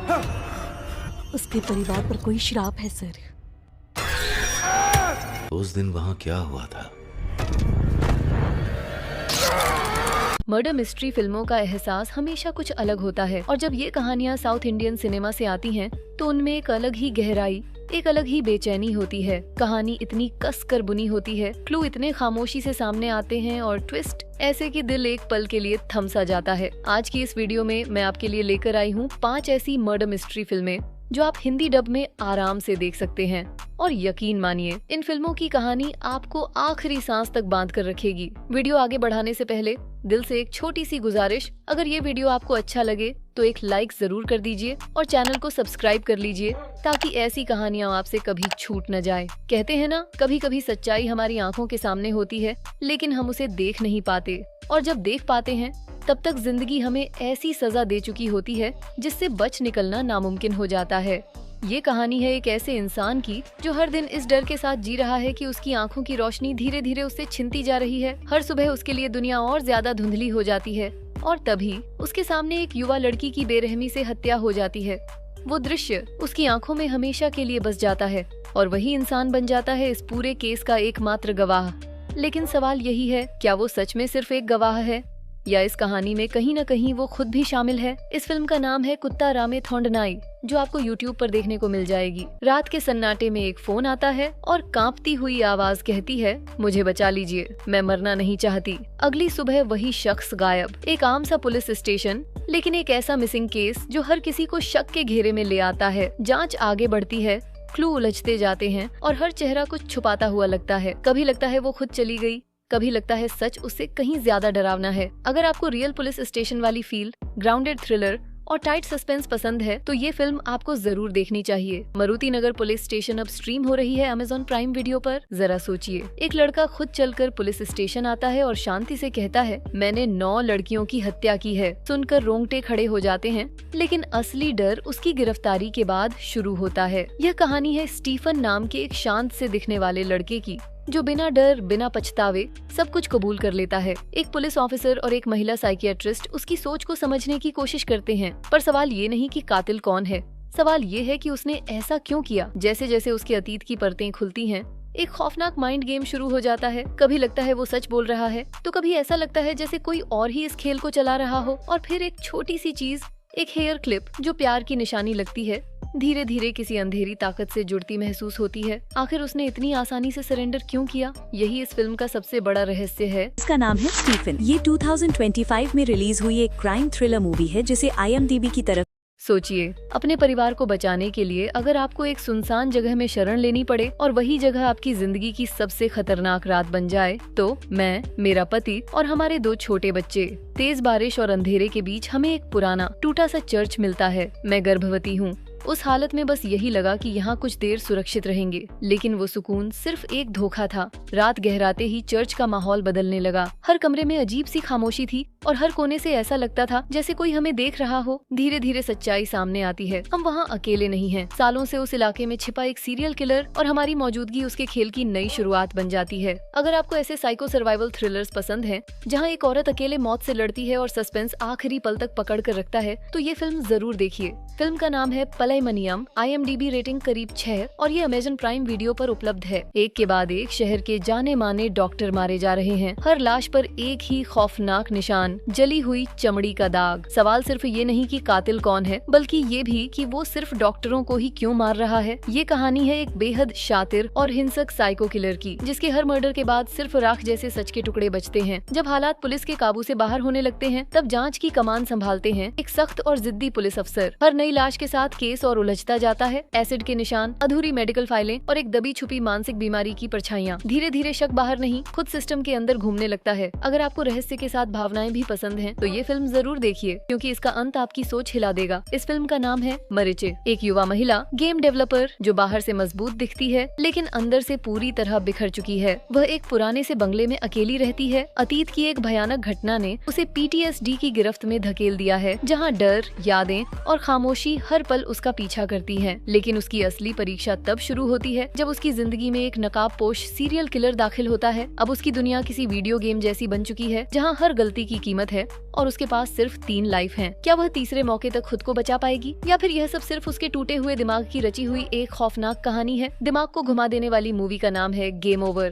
उसके परिवार पर कोई श्राप है सर। उस दिन वहाँ क्या हुआ था? मर्डर मिस्ट्री फिल्मों का एहसास हमेशा कुछ अलग होता है और जब ये कहानियाँ साउथ इंडियन सिनेमा से आती हैं तो उनमें एक अलग ही गहराई, एक अलग ही बेचैनी होती है। कहानी इतनी कस कर बुनी होती है, क्लू इतने खामोशी से सामने आते हैं और ट्विस्ट ऐसे कि दिल एक पल के लिए थम सा जाता है। आज की इस वीडियो में मैं आपके लिए लेकर आई हूँ 5 ऐसी मर्डर मिस्ट्री फिल्में जो आप हिंदी डब में आराम से देख सकते हैं। और यकीन मानिए, इन फिल्मों की कहानी आपको आखिरी सांस तक बांध कर रखेगी। वीडियो आगे बढ़ाने से पहले दिल से एक छोटी सी गुजारिश, अगर ये वीडियो आपको अच्छा लगे तो एक लाइक जरूर कर दीजिए और चैनल को सब्सक्राइब कर लीजिए ताकि ऐसी कहानियां आपसे कभी छूट न जाए। कहते हैं ना, कभी कभी सच्चाई हमारी आंखों के सामने होती है लेकिन हम उसे देख नहीं पाते, और जब देख पाते हैं तब तक जिंदगी हमें ऐसी सजा दे चुकी होती है जिससे बच निकलना नामुमकिन हो जाता है। ये कहानी है एक ऐसे इंसान की जो हर दिन इस डर के साथ जी रहा है कि उसकी आंखों की रोशनी धीरे धीरे उससे छिनती जा रही है। हर सुबह उसके लिए दुनिया और ज्यादा धुंधली हो जाती है और तभी उसके सामने एक युवा लड़की की बेरहमी से हत्या हो जाती है। वो दृश्य उसकी आंखों में हमेशा के लिए बस जाता है और वही इंसान बन जाता है इस पूरे केस का एकमात्र गवाह। लेकिन सवाल यही है, क्या वो सच में सिर्फ एक गवाह है या इस कहानी में कहीं न कहीं वो खुद भी शामिल है। इस फिल्म का नाम है कुत्ता रामे थोंडनाई, जो आपको YouTube पर देखने को मिल जाएगी। रात के सन्नाटे में एक फोन आता है और कांपती हुई आवाज कहती है, मुझे बचा लीजिए, मैं मरना नहीं चाहती। अगली सुबह वही शख्स गायब। एक आम सा पुलिस स्टेशन, लेकिन एक ऐसा मिसिंग केस जो हर किसी को शक के घेरे में ले आता है। जांच आगे बढ़ती है, क्लू उलझते जाते हैं और हर चेहरा कुछ छुपाता हुआ लगता है। कभी लगता है वो खुद चली गई, कभी लगता है सच उससे कहीं ज्यादा डरावना है। अगर आपको रियल पुलिस स्टेशन वाली फील, ग्राउंडेड थ्रिलर और टाइट सस्पेंस पसंद है तो ये फिल्म आपको जरूर देखनी चाहिए। मारुति नगर पुलिस स्टेशन अब स्ट्रीम हो रही है Amazon प्राइम वीडियो पर। जरा सोचिए, एक लड़का खुद चलकर पुलिस स्टेशन आता है और शांति से कहता है, मैंने 9 लड़कियों की हत्या की है। सुनकर रोंगटे खड़े हो जाते हैं, लेकिन असली डर उसकी गिरफ्तारी के बाद शुरू होता है। यह कहानी है स्टीफन नाम के एक शांत से दिखने वाले लड़के की, जो बिना डर बिना पछतावे सब कुछ कबूल कर लेता है। एक पुलिस ऑफिसर और एक महिला साइकियाट्रिस्ट उसकी सोच को समझने की कोशिश करते हैं, पर सवाल ये नहीं कि कातिल कौन है, सवाल ये है कि उसने ऐसा क्यों किया। जैसे जैसे उसके अतीत की परतें खुलती हैं, एक खौफनाक माइंड गेम शुरू हो जाता है। कभी लगता है वो सच बोल रहा है तो कभी ऐसा लगता है जैसे कोई और ही इस खेल को चला रहा हो। और फिर एक छोटी सी चीज, एक हेयर क्लिप जो प्यार की निशानी लगती है, धीरे धीरे किसी अंधेरी ताकत से जुड़ती महसूस होती है। आखिर उसने इतनी आसानी से सरेंडर क्यों किया? यही इस फिल्म का सबसे बड़ा रहस्य है। इसका नाम है स्टीफन। ये 2025 में रिलीज हुई एक क्राइम थ्रिलर मूवी है जिसे IMDb की तरफ। सोचिए, अपने परिवार को बचाने के लिए अगर आपको एक सुनसान जगह में शरण लेनी पड़े और वही जगह आपकी जिंदगी की सबसे खतरनाक रात बन जाए, तो मैं, मेरा पति और हमारे 2 छोटे बच्चे, तेज बारिश और अंधेरे के बीच हमें एक पुराना टूटा सा चर्च मिलता है। मैं गर्भवती हूँ। उस हालत में बस यही लगा कि यहाँ कुछ देर सुरक्षित रहेंगे, लेकिन वो सुकून सिर्फ एक धोखा था। रात गहराते ही चर्च का माहौल बदलने लगा। हर कमरे में अजीब सी खामोशी थी और हर कोने से ऐसा लगता था जैसे कोई हमें देख रहा हो। धीरे धीरे सच्चाई सामने आती है, हम वहाँ अकेले नहीं हैं। सालों से उस इलाके में छिपा एक सीरियल किलर और हमारी मौजूदगी उसके खेल की नई शुरुआत बन जाती है। अगर आपको ऐसे साइको सर्वाइवल थ्रिलर्स पसंद हैं, जहाँ एक औरत अकेले मौत से लड़ती है और सस्पेंस आखिरी पल तक पकड़ कर रखता है, तो ये फिल्म जरूर देखिए। फिल्म का नाम है पलायमनियम। IMDb रेटिंग करीब 6 और ये Amazon प्राइम वीडियो पर उपलब्ध है। एक के बाद एक शहर के जाने माने डॉक्टर मारे जा रहे हैं। हर लाश पर एक ही खौफनाक निशान, जली हुई चमड़ी का दाग। सवाल सिर्फ ये नहीं कि कातिल कौन है, बल्कि ये भी कि वो सिर्फ डॉक्टरों को ही क्यों मार रहा है। ये कहानी है एक बेहद शातिर और हिंसक साइको किलर की, जिसके हर मर्डर के बाद सिर्फ राख जैसे सच के टुकड़े बचते हैं। जब हालात पुलिस के काबू से बाहर होने लगते हैं, तब जांच की कमान संभालते हैं एक सख्त और जिद्दी पुलिस अफसर। हर नई लाश के साथ केस और उलझता जाता है। एसिड के निशान, अधूरी मेडिकल फाइलें और एक दबी छुपी मानसिक बीमारी की परछाइयां। धीरे धीरे शक बाहर नहीं, खुद सिस्टम के अंदर घूमने लगता है। अगर आपको रहस्य के साथ भावनाएं भी पसंद हैं, तो ये फिल्म जरूर देखिए, क्योंकि इसका अंत आपकी सोच हिला देगा। इस फिल्म का नाम है मरिचे। एक युवा महिला गेम डेवलपर जो बाहर से मजबूत दिखती है लेकिन अंदर से पूरी तरह बिखर चुकी है। वह एक पुराने से बंगले में अकेली रहती है। अतीत की एक भयानक घटना ने उसे PTSD की गिरफ्त में धकेल दिया है, जहाँ डर, यादें और खामोशी हर पल उसका पीछा करती है। लेकिन उसकी असली परीक्षा तब शुरू होती है जब उसकी जिंदगी में एक नकाबपोश सीरियल किलर दाखिल होता है। अब उसकी दुनिया किसी वीडियो गेम जैसी बन चुकी है, जहाँ हर गलती की कीमत है और उसके पास सिर्फ 3 लाइफ हैं। क्या वह तीसरे मौके तक खुद को बचा पाएगी या फिर यह सब सिर्फ उसके टूटे हुए दिमाग की रची हुई एक खौफनाक कहानी है? दिमाग को घुमा देने वाली मूवी का नाम है गेम ओवर।